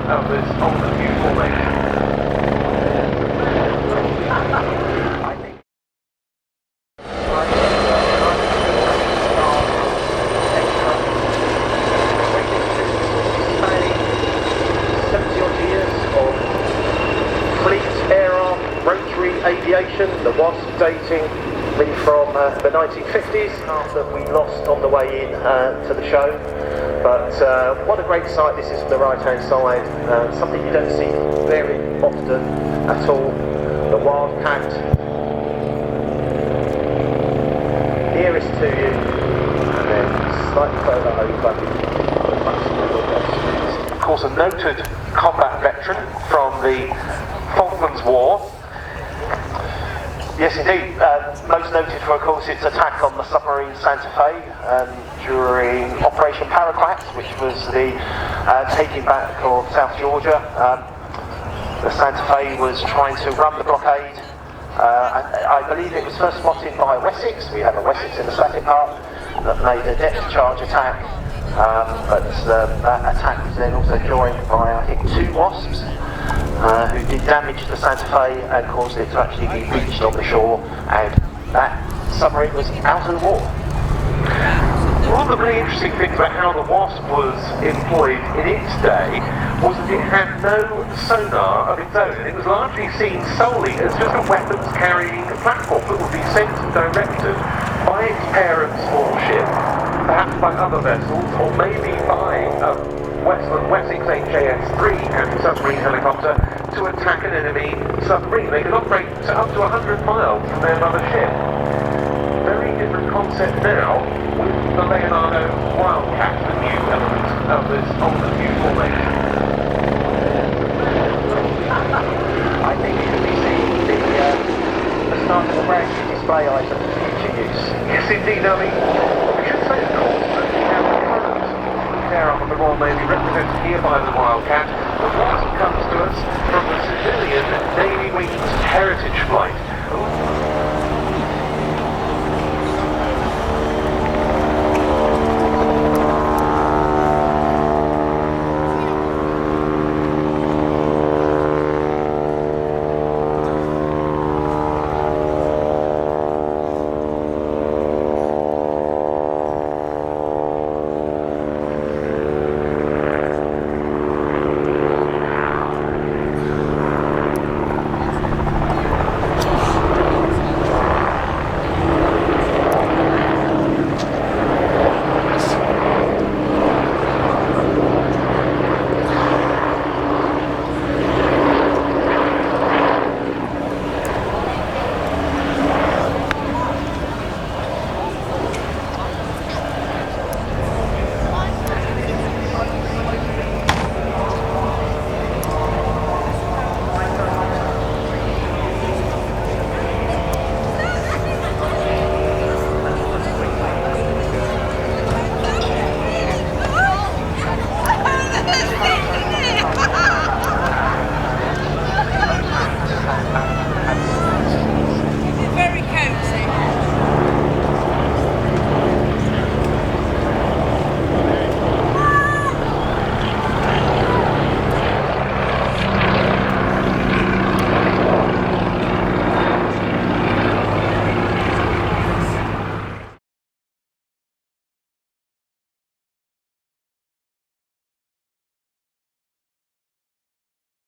of this ultimate new formation. Aviation, the Wasp, dating me from the 1950s that we lost on the way in to the show. But what a great sight this is from the right hand side, something you don't see very often at all. The Wildcat, nearest to you, and then slightly further over, the much smaller Wasp. Of course, a noted combat veteran from the Falklands War. Yes, indeed. Most noted for, of course, its attack on the submarine Santa Fe during Operation Paraquat, which was the taking back of South Georgia. The Santa Fe was trying to run the blockade. I believe it was first spotted by Wessex. We have a Wessex in the static part that made a depth charge attack. But that attack was then also joined by, I think, 2 Wasps. Who did damage to the Santa Fe and caused it to actually be beached on the shore, and that submarine was out of the war. One of the really interesting things about how the Wasp was employed in its day was that it had no sonar of its own. It was largely seen solely as just a weapons carrying platform that would be sent and directed by its parent small ship, perhaps by other vessels, or maybe by Wessex HAS-3 anti-submarine helicopter to attack an enemy submarine. They could operate to up to 100 miles from their mother ship. Very different concept now with the Leonardo Wildcat, the new element of this ultimate new formation. I think you can be seeing the start of a brand new display item for future use. Yes, indeed. I mean, we should say, of course, that we have the current aircraft of the Royal Navy represented here by the Wildcat. The Wasp comes to us from the civilian Navy Wings Heritage Flight.